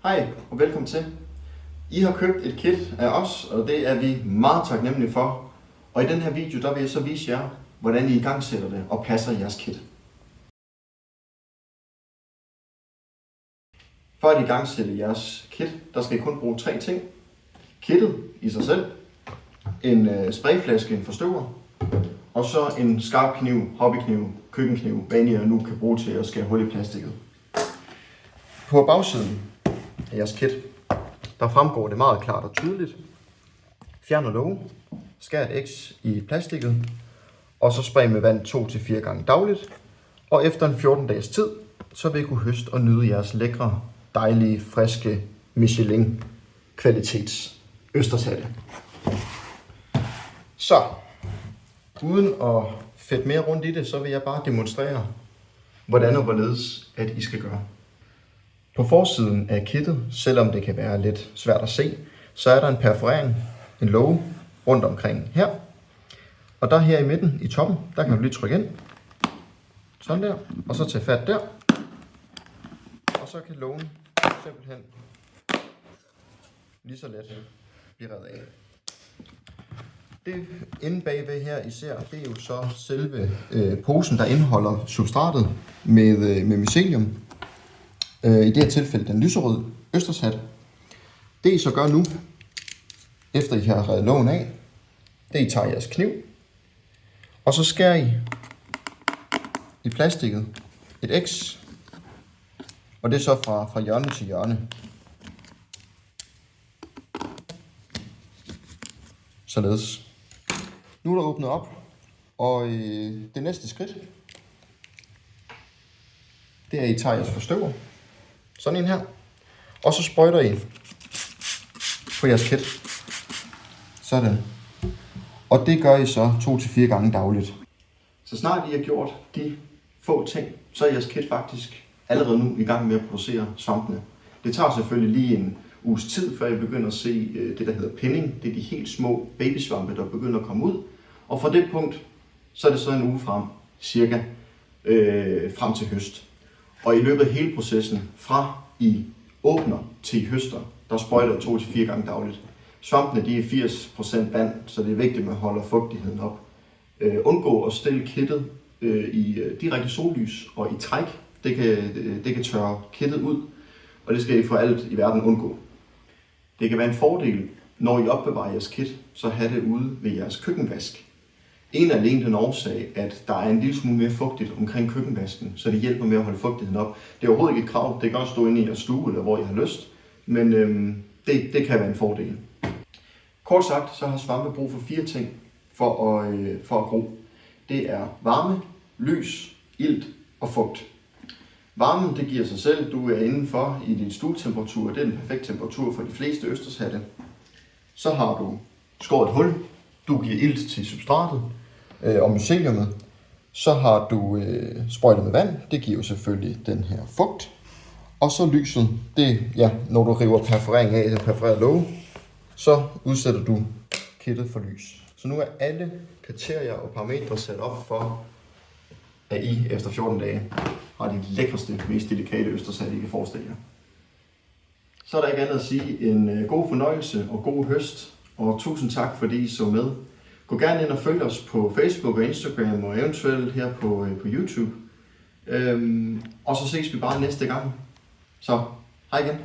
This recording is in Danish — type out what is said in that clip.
Hej og velkommen til. I har købt et kit af os, og det er vi meget taknemmelige for. Og i den her video, der vil jeg så vise jer, hvordan I igangsætter det og passer jeres kit. For at igangsætte jeres kit, der skal I kun bruge 3 ting. Kittet i sig selv, en sprayflaske, en forstøver, og så en skarp kniv, hobbykniv, køkkenkniv, hvad I nu kan bruge til at skære hul i plastikket. På bagsiden af jeres kit, der fremgår det meget klart og tydeligt. Fjerner låge, skær et X i plastikket, og så spray med vand 2-4 gange dagligt. Og efter en 14 dages tid, så vil I kunne høste og nyde jeres lækre, dejlige, friske Michelin kvalitets østershatte. Så, uden at fedte mere rundt i det, så vil jeg bare demonstrere, hvordan og hvorledes at I skal gøre. På forsiden af kittet, selvom det kan være lidt svært at se, så er der en perforering, en låge rundt omkring her. Og der her i midten, i toppen, der kan du lige trykke ind. Sådan der. Og så tage fat der. Og så kan lågen simpelthen lige så let blive revet af. Det inde bagved her, I ser, det er jo så selve posen, der indeholder substratet med mycelium. I det her tilfælde den lyserøde østershat. Det I så gør nu, efter I har revet lågen af, det I tager jeres kniv, og så skærer I i plastikket et X, og det er så fra hjørne til hjørne. Således. Nu er der åbnet op, og det næste skridt, det er, at I tager jeres forstøver. Sådan en her. Og så sprøjter I på jeres kit. Sådan. Og det gør I så 2-4 gange dagligt. Så snart I har gjort de få ting, så er jeres kit faktisk allerede nu i gang med at producere svampene. Det tager selvfølgelig lige en uges tid, før I begynder at se det, der hedder pinning. Det er de helt små babysvampe, der begynder at komme ud. Og fra det punkt, så er det så en uge frem, cirka frem til høst. Og i løbet af hele processen, fra I åbner til I høster, der sprøjter 2-4 gange dagligt. Svampene de er 80% vand, så det er vigtigt, at man holder fugtigheden op. Undgå at stille kittet i direkte sollys og i træk. Det kan tørre kittet ud, og det skal I for alt i verden undgå. Det kan være en fordel, når I opbevarer jeres kit, så have det ude ved jeres køkkenvask. En af alene den årsag, at der er en lille smule mere fugtigt omkring køkkenvasken, så det hjælper med at holde fugtigheden op. Det er overhovedet ikke et krav, det kan også stå inde i jeres stue, eller hvor I har lyst, men det kan være en fordel. Kort sagt, så har svampe brug for 4 ting for at gro. Det er varme, lys, ilt og fugt. Varmen, det giver sig selv. Du er indenfor i din stuetemperatur, det er den perfekte temperatur for de fleste østershatte. Så har du skåret et hul, du giver ilt til substratet og myceliumet. Så har du sprøjtet med vand, det giver jo selvfølgelig den her fugt. Og så lyset, det når du river perforering af, den perforerede låge, så udsætter du kittet for lys. Så nu er alle kriterier og parametre sat op for, at I efter 14 dage har de lækreste, mest delikate østershatte, I kan forestille jer. Så er der ikke andet at sige en god fornøjelse og god høst, og tusind tak fordi I så med. Gå gerne ind og følg os på Facebook og Instagram og eventuelt her på YouTube. Og så ses vi bare næste gang. Så hej igen.